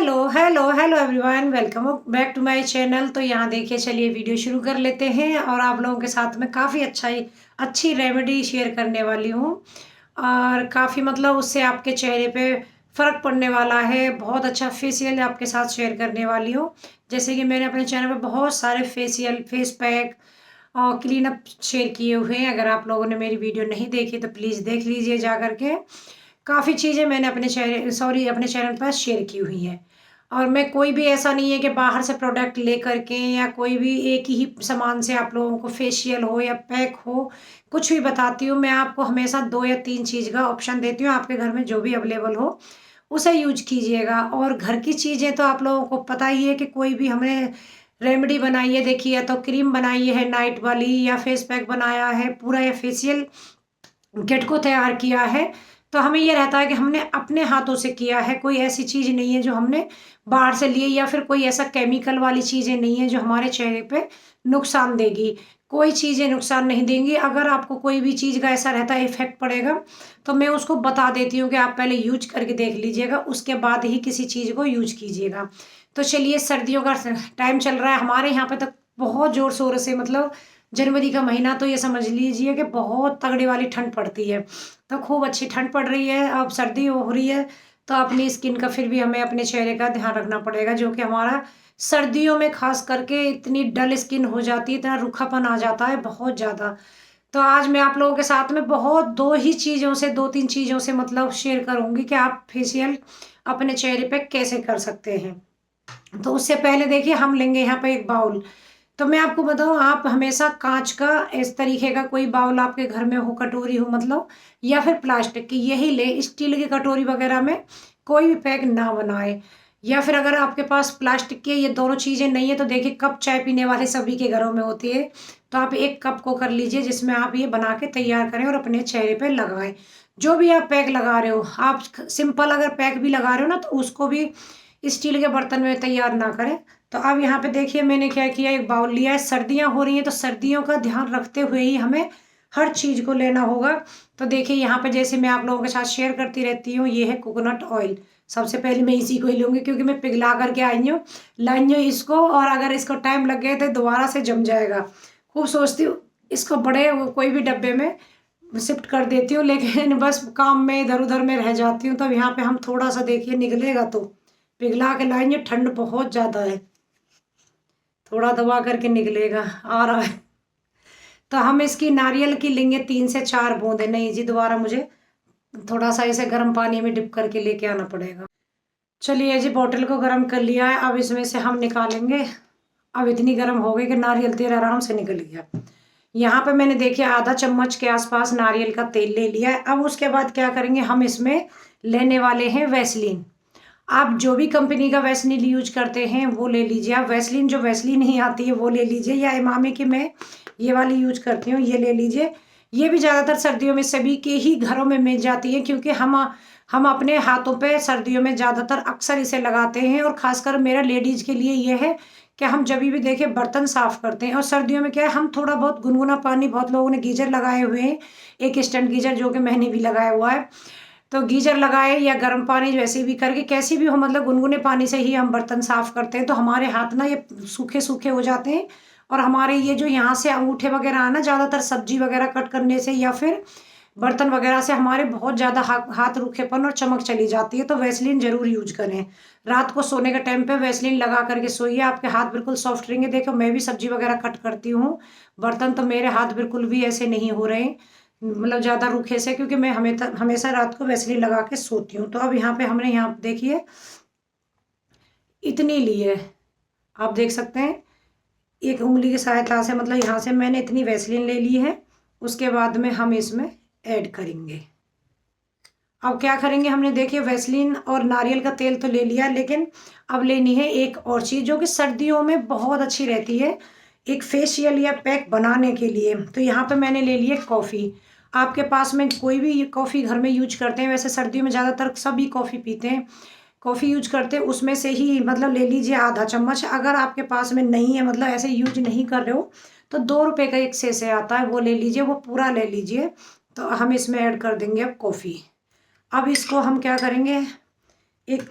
Hello hello hello everyone, welcome back to my channel. तो यहाँ देखिए, चलिए वीडियो शुरू कर लेते हैं और आप लोगों के साथ में काफ़ी अच्छी रेमेडी शेयर करने वाली हूँ। और काफ़ी मतलब उससे आपके चेहरे पे फ़र्क पड़ने वाला है। बहुत अच्छा फेशियल आपके साथ शेयर करने वाली हूँ। जैसे कि मैंने अपने चैनल पे बहुत सारे फेशियल, फेस पैक और क्लीन अप शेयर किए हुए हैं। अगर आप लोगों ने मेरी वीडियो नहीं देखी तो प्लीज़ देख लीजिए जा करके। काफ़ी चीज़ें मैंने अपने चैनल पर शेयर की हुई हैं। और मैं कोई भी ऐसा नहीं है कि बाहर से प्रोडक्ट ले करके या कोई भी एक ही सामान से आप लोगों को फेशियल हो या पैक हो कुछ भी बताती हूँ। मैं आपको हमेशा 2 या 3 चीज़ का ऑप्शन देती हूँ। आपके घर में जो भी अवेलेबल हो उसे यूज कीजिएगा। और घर की चीज़ें तो आप लोगों को पता ही है कि कोई भी हमने रेमेडी बनाई है, देखिए, या तो क्रीम बनाई है नाइट वाली, या फेस पैक बनाया है पूरा, या फेशियल किट को तैयार किया है, तो हमें ये रहता है कि हमने अपने हाथों से किया है। कोई ऐसी चीज़ नहीं है जो हमने बाहर से ली है, या फिर कोई ऐसा केमिकल वाली चीज़ें नहीं है जो हमारे चेहरे पे नुकसान देगी। कोई चीज़ें नुकसान नहीं देंगी। अगर आपको कोई भी चीज़ का ऐसा रहता है इफ़ेक्ट पड़ेगा, तो मैं उसको बता देती हूँ कि आप पहले यूज करके देख लीजिएगा, उसके बाद ही किसी चीज़ को यूज कीजिएगा। तो चलिए, सर्दियों का टाइम चल रहा है हमारे यहाँ पे, तो बहुत ज़ोर शोर से, मतलब जनवरी का महीना तो ये समझ लीजिए कि बहुत तगड़ी वाली ठंड पड़ती है। तो खूब अच्छी ठंड पड़ रही है, अब सर्दी हो रही है, तो अपनी स्किन का फिर भी हमें अपने चेहरे का ध्यान रखना पड़ेगा, जो कि हमारा सर्दियों में खास करके इतनी डल स्किन हो जाती है, इतना रूखापन आ जाता है बहुत ज़्यादा। तो आज मैं आप लोगों के साथ में बहुत 2-3 चीज़ों से मतलब शेयर करूँगी कि आप फेशियल अपने चेहरे पे कैसे कर सकते हैं। तो उससे पहले देखिए, हम लेंगे यहाँ पे एक बाउल। तो मैं आपको बताऊँ, आप हमेशा कांच का इस तरीके का कोई बाउल आपके घर में हो, कटोरी हो मतलब, या फिर प्लास्टिक की, यही ले। स्टील की कटोरी वगैरह में कोई भी पैक ना बनाए। या फिर अगर आपके पास प्लास्टिक के ये दोनों चीज़ें नहीं है, तो देखिए, कप चाय पीने वाले सभी के घरों में होती है। तो आप एक कप को कर लीजिए जिसमें आप ये बना के तैयार करें और अपने चेहरे पे लगाएं। जो भी आप पैक लगा रहे हो, आप सिंपल अगर पैक भी लगा रहे हो ना, तो उसको भी स्टील के बर्तन में तैयार ना करें। तो अब यहाँ पे देखिए, मैंने क्या किया, एक बाउल लिया है। सर्दियाँ हो रही हैं, तो सर्दियों का ध्यान रखते हुए ही हमें हर चीज़ को लेना होगा। तो देखिए, यहाँ पे जैसे मैं आप लोगों के साथ शेयर करती रहती हूँ, ये है कोकोनट ऑयल। सबसे पहले मैं इसी को ही लूँगी, क्योंकि मैं पिघला करके लाई हूँ इसको, और अगर इसको टाइम लग गया तो दोबारा से जम जाएगा। खूब सोचती हूँ इसको बड़े कोई भी डब्बे में शिफ्ट कर देती हूँ, लेकिन बस काम में इधर उधर में रह जाती हूँ। तब यहाँ पे हम थोड़ा सा देखिए, निकलेगा तो पिघला के लाएंगे, ठंड बहुत ज़्यादा है, थोड़ा दबा करके निकलेगा, आ रहा है। तो हम इसकी नारियल की लेंगे 3 से 4 बूंदे। नहीं जी, दोबारा मुझे थोड़ा सा इसे गर्म पानी में डिप करके लेके आना पड़ेगा। चलिए जी, बोतल को गर्म कर लिया है, अब इसमें से हम निकालेंगे। अब इतनी गर्म हो गई कि नारियल तेल आराम से निकल गया। यहाँ पे मैंने देखिए आधा चम्मच के आसपास नारियल का तेल ले लिया है। अब उसके बाद क्या करेंगे, हम इसमें लेने वाले हैं वैसलीन। आप जो भी कंपनी का वैसलीन यूज करते हैं वो ले लीजिए। आप वैसलीन, जो वैसलीन नहीं आती है वो ले लीजिए, या इमामी की मैं ये वाली यूज करती हूँ, ये ले लीजिए। ये भी ज़्यादातर सर्दियों में सभी के ही घरों में मिल जाती है, क्योंकि हम अपने हाथों पे सर्दियों में ज़्यादातर अक्सर इसे लगाते हैं। और ख़ासकर मेरा लेडीज़ के लिए ये है कि हम जब भी देखें बर्तन साफ़ करते हैं, और सर्दियों में क्या है, हम थोड़ा बहुत गुनगुना पानी, बहुत लोगों ने गीजर लगाए हुए हैं, एक स्टैंड गीजर, जो कि मैंने भी लगाया हुआ है। तो गीजर लगाए या गर्म पानी, वैसे भी करके कैसी भी हो, मतलब गुनगुने पानी से ही हम बर्तन साफ करते हैं। तो हमारे हाथ ना ये सूखे सूखे हो जाते हैं, और हमारे ये जो यहाँ से अंगूठे वगैरह आना, ज़्यादातर सब्जी वगैरह कट करने से या फिर बर्तन वगैरह से हमारे बहुत ज़्यादा हाथ रूखेपन और चमक चली जाती है। तो वैसलीन जरूर यूज करें। रात को सोने के टाइम पे वैसलीन लगा करके सोइए, आपके हाथ बिल्कुल सॉफ्ट रहेंगे। देखो, मैं भी सब्जी वगैरह कट करती हूँ बर्तन, तो मेरे हाथ बिल्कुल भी ऐसे नहीं हो रहे, मतलब ज़्यादा रूखे से, क्योंकि मैं हमेशा रात को वैसलीन लगा के सोती हूँ। तो अब यहाँ पे हमने, यहाँ देखिए, इतनी ली है, आप देख सकते हैं, एक उंगली की सहायता से, मतलब यहाँ से मैंने इतनी वैसलीन ले ली है। उसके बाद में हम इसमें ऐड करेंगे। अब क्या करेंगे, हमने देखिए वैसलीन और नारियल का तेल तो ले लिया, लेकिन अब लेनी है एक और चीज़ जो कि सर्दियों में बहुत अच्छी रहती है, एक फेशियल या पैक बनाने के लिए। तो यहाँ पे मैंने ले ली है कॉफ़ी। आपके पास में कोई भी कॉफ़ी घर में यूज करते हैं, वैसे सर्दियों में ज़्यादातर सभी कॉफ़ी पीते हैं, कॉफ़ी यूज करते हैं, उसमें से ही मतलब ले लीजिए आधा चम्मच। अगर आपके पास में नहीं है, मतलब ऐसे यूज नहीं कर रहे हो, तो 2 रुपये का एक से आता है, वो ले लीजिए, वो पूरा ले लीजिए। तो हम इसमें ऐड कर देंगे अब कॉफ़ी। अब इसको हम क्या करेंगे, एक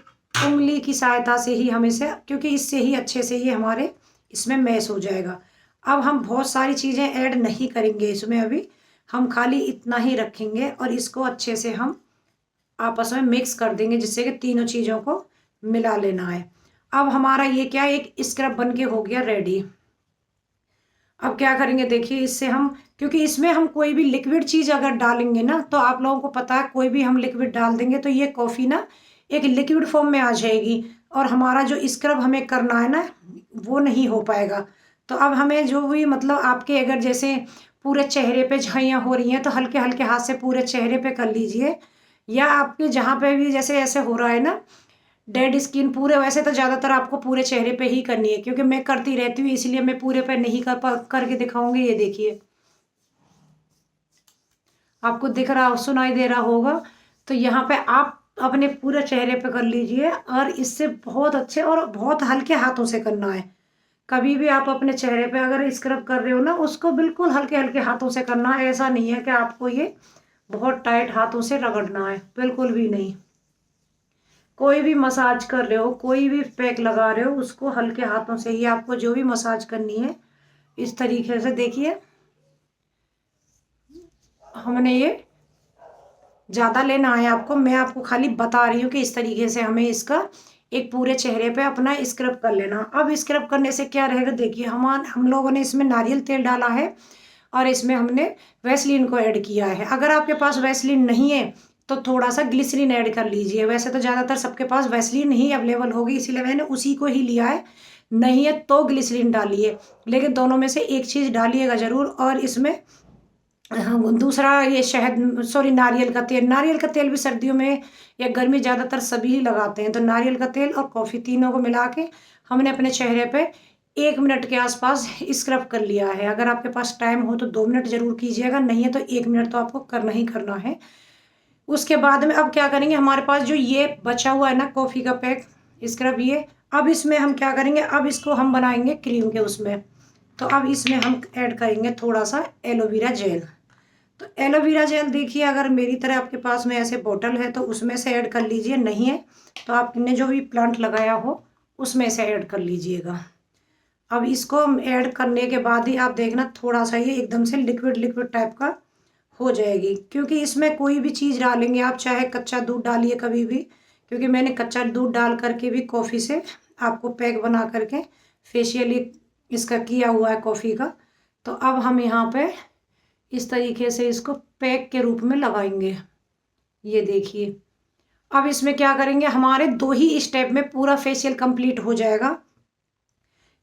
उंगली की सहायता से ही हम इसे, क्योंकि इससे ही अच्छे से ये हमारे इसमें मैश हो जाएगा। अब हम बहुत सारी चीज़ें ऐड नहीं करेंगे इसमें, अभी हम खाली इतना ही रखेंगे और इसको अच्छे से हम आपस में मिक्स कर देंगे, जिससे कि तीनों चीज़ों को मिला लेना है। अब हमारा ये क्या, एक स्क्रब बन के हो गया रेडी। अब क्या करेंगे देखिए, इससे हम, क्योंकि इसमें हम कोई भी लिक्विड चीज़ अगर डालेंगे ना, तो आप लोगों को पता है कोई भी हम लिक्विड डाल देंगे तो ये कॉफ़ी ना एक लिक्विड फॉर्म में आ जाएगी और हमारा जो स्क्रब हमें करना है ना वो नहीं हो पाएगा। तो अब हमें जो भी मतलब आपके अगर जैसे पूरे चेहरे पे झाइयाँ हो रही हैं तो हल्के हल्के हाथ से पूरे चेहरे पे कर लीजिए, या आपके जहाँ पे भी जैसे ऐसे हो रहा है ना डेड स्किन पूरे, वैसे तो ज़्यादातर आपको पूरे चेहरे पे ही करनी है, क्योंकि मैं करती रहती हूँ इसलिए मैं पूरे पे नहीं करके दिखाऊंगी। ये देखिए आपको दिख रहा सुनाई दे रहा होगा। तो यहाँ पे आप अपने पूरे चेहरे पे कर लीजिए और इससे बहुत अच्छे और बहुत हल्के हाथों से करना है। कभी भी आप अपने चेहरे पे अगर स्क्रब कर रहे हो ना, उसको बिल्कुल हल्के हल्के हाथों से करना है। ऐसा नहीं है कि आपको ये बहुत टाइट हाथों से रगड़ना है, बिल्कुल भी नहीं। कोई भी मसाज कर रहे हो, कोई भी पैक लगा रहे हो, उसको हल्के हाथों से ही आपको जो भी मसाज करनी है इस तरीके से। देखिए हमने ये ज़्यादा लेना है आपको, मैं आपको खाली बता रही हूँ कि इस तरीके से हमें इसका एक पूरे चेहरे पे अपना स्क्रब कर लेना। अब स्क्रब करने से क्या रहेगा देखिए, हम लोगों ने इसमें नारियल तेल डाला है और इसमें हमने वैसलीन को ऐड किया है। अगर आपके पास वैसलीन नहीं है तो थोड़ा सा ग्लिसरीन ऐड कर लीजिए। वैसे तो ज़्यादातर सबके पास वैसलीन ही अवेलेबल होगी, इसीलिए मैंने उसी को ही लिया है। नहीं है तो ग्लिसरीन डालिए, लेकिन दोनों में से एक चीज़ डालिएगा ज़रूर। और इसमें हाँ, दूसरा ये शहद, सॉरी नारियल का तेल। नारियल का तेल भी सर्दियों में या गर्मी ज़्यादातर सभी ही लगाते हैं। तो नारियल का तेल और कॉफ़ी तीनों को मिला के हमने अपने चेहरे पे 1 मिनट के आसपास स्क्रब कर लिया है। अगर आपके पास टाइम हो तो 2 मिनट ज़रूर कीजिएगा, नहीं है तो 1 मिनट तो आपको करना ही करना है। उसके बाद में अब क्या करेंगे, हमारे पास जो ये बचा हुआ है ना कॉफ़ी का पैक स्क्रब, ये अब इसमें हम क्या करेंगे, अब इसको हम बनाएंगे क्रीम के उसमें। तो अब इसमें हम ऐड करेंगे थोड़ा सा एलोवेरा जेल। तो एलोवेरा जेल देखिए, अगर मेरी तरह आपके पास में ऐसे बोतल है तो उसमें से ऐड कर लीजिए, नहीं है तो आपने जो भी प्लांट लगाया हो उसमें से ऐड कर लीजिएगा। अब इसको ऐड करने के बाद ही आप देखना थोड़ा सा ये एकदम से लिक्विड लिक्विड टाइप का हो जाएगी, क्योंकि इसमें कोई भी चीज़ डालेंगे आप, चाहे कच्चा दूध डालिए कभी भी, क्योंकि मैंने कच्चा दूध डाल करके भी कॉफ़ी से आपको पैक बना करके फेशियली इसका किया हुआ है कॉफ़ी का। तो अब हम यहाँ पे इस तरीके से इसको पैक के रूप में लगाएंगे। ये देखिए अब इसमें क्या करेंगे, हमारे 2 ही स्टेप में पूरा फेशियल कंप्लीट हो जाएगा,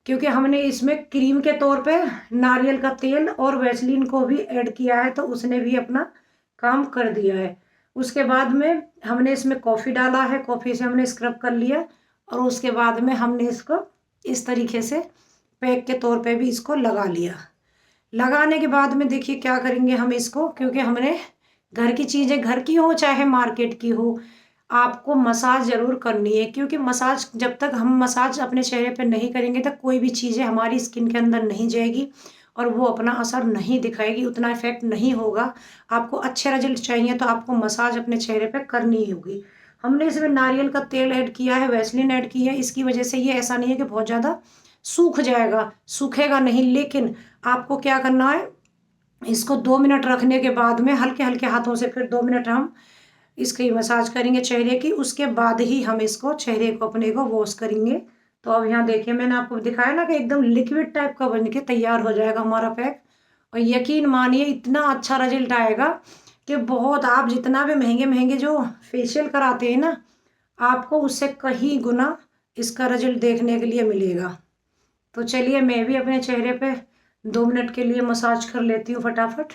क्योंकि हमने इसमें क्रीम के तौर पे नारियल का तेल और वैसलीन को भी ऐड किया है, तो उसने भी अपना काम कर दिया है। उसके बाद में हमने इसमें कॉफ़ी डाला है, कॉफ़ी से हमने स्क्रब कर लिया और उसके बाद में हमने इसको इस तरीके से पैक के तौर पे भी इसको लगा लिया। लगाने के बाद में देखिए क्या करेंगे हम इसको, क्योंकि हमने घर की चीज़ें, घर की हो चाहे मार्केट की हो, आपको मसाज ज़रूर करनी है। क्योंकि मसाज, जब तक हम मसाज अपने चेहरे पे नहीं करेंगे तक कोई भी चीज़ें हमारी स्किन के अंदर नहीं जाएगी और वो अपना असर नहीं दिखाएगी, उतना इफेक्ट नहीं होगा। आपको अच्छे रिजल्ट चाहिए तो आपको मसाज अपने चेहरे पे करनी ही होगी। हमने इसमें नारियल का तेल ऐड किया है, वैसलीन ऐड की है, इसकी वजह से ये ऐसा नहीं है कि बहुत ज़्यादा सूख जाएगा, सूखेगा नहीं। लेकिन आपको क्या करना है, इसको 2 मिनट रखने के बाद में हल्के हल्के हाथों से फिर 2 मिनट हम इसकी मसाज करेंगे चेहरे की। उसके बाद ही हम इसको चेहरे को अपने को वॉश करेंगे। तो अब यहाँ देखिए मैंने आपको दिखाया ना कि एकदम लिक्विड टाइप का बन के तैयार हो जाएगा हमारा पैक। और यकीन मानिए इतना अच्छा रिजल्ट आएगा कि बहुत, आप जितना भी महंगे महंगे जो फेशियल कराते हैं ना, आपको उससे कहीं गुना इसका रिजल्ट देखने के लिए मिलेगा। तो चलिए मैं भी अपने चेहरे पे 2 मिनट के लिए मसाज कर लेती हूँ फटाफट।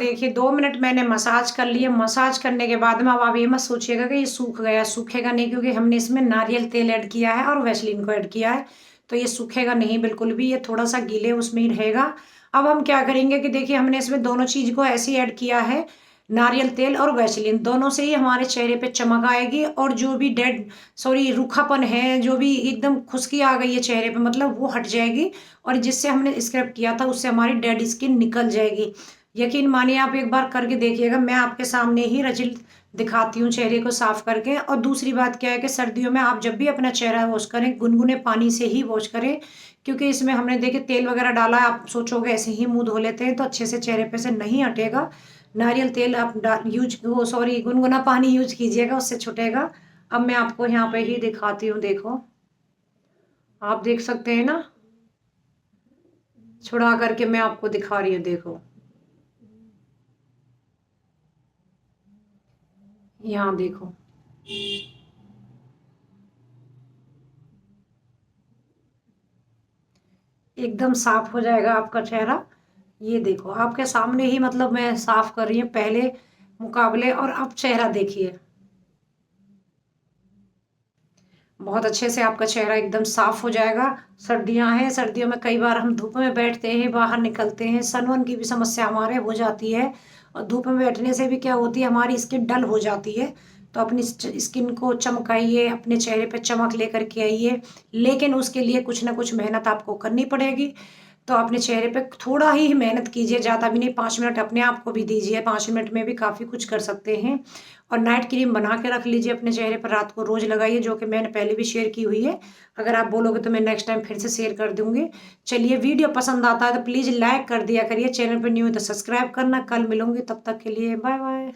देखिए 2 मिनट मैंने मसाज कर लिए। मसाज करने के बाद में अब आप ये मत सोचिएगा कि ये सूख गया, सूखेगा नहीं, क्योंकि हमने इसमें नारियल तेल ऐड किया है और वैसलीन को ऐड किया है, तो ये सूखेगा नहीं बिल्कुल भी, ये थोड़ा सा गीले उसमें ही रहेगा। अब हम क्या करेंगे कि देखिए हमने इसमें दोनों चीज़ को ऐसे ही ऐड किया है, नारियल तेल और वैसलीन, दोनों से ही हमारे चेहरे पे चमक आएगी, और जो भी रूखापन है, जो भी एकदम खुश्की आ गई है चेहरे पे, मतलब वो हट जाएगी, और जिससे हमने स्क्रब किया था उससे हमारी डेड स्किन निकल जाएगी। यकीन मानिए, आप एक बार करके देखिएगा। मैं आपके सामने ही रिजल्ट दिखाती हूँ चेहरे को साफ करके। और दूसरी बात क्या है कि सर्दियों में आप जब भी अपना चेहरा वॉश करें, गुनगुने पानी से ही वॉश करें, क्योंकि इसमें हमने देखिए तेल वगैरह डाला है। आप सोचोगे ऐसे ही मुंह धो लेते हैं तो अच्छे से चेहरे पे से नहीं हटेगा। नारियल तेल आप गुनगुना पानी यूज कीजिएगा, उससे छुटेगा। अब मैं आपको यहाँ पे ही दिखाती हूँ, देखो आप देख सकते हैं ना, छुड़ा करके मैं आपको दिखा रही हूँ, देखो यहाँ देखो। एकदम साफ हो जाएगा आपका चेहरा। ये देखो आपके सामने ही, मतलब मैं साफ कर रही हूँ पहले मुकाबले, और अब चेहरा देखिए, बहुत अच्छे से आपका चेहरा एकदम साफ हो जाएगा। सर्दियां हैं, सर्दियों में कई बार हम धूप में बैठते हैं, बाहर निकलते हैं, सनबर्न की भी समस्या हमारे हो जाती है, और धूप में बैठने से भी क्या होती है, हमारी स्किन डल हो जाती है। तो अपनी स्किन को चमकाइए, अपने चेहरे पे चमक लेकर के आइए, लेकिन उसके लिए कुछ ना कुछ मेहनत आपको करनी पड़ेगी। तो अपने चेहरे पे थोड़ा ही मेहनत कीजिए, ज़्यादा भी नहीं, 5 मिनट अपने आप को भी दीजिए। 5 मिनट में भी काफ़ी कुछ कर सकते हैं। और नाइट क्रीम बना के रख लीजिए अपने चेहरे पर, रात को रोज़ लगाइए, जो कि मैंने पहले भी शेयर की हुई है। अगर आप बोलोगे तो मैं नेक्स्ट टाइम फिर से शेयर कर दूंगी। चलिए, वीडियो पसंद आता है तो प्लीज़ लाइक कर दिया करिए, चैनल पर न्यू है तो सब्सक्राइब करना। कल मिलूंगी, तब तक के लिए बाय बाय।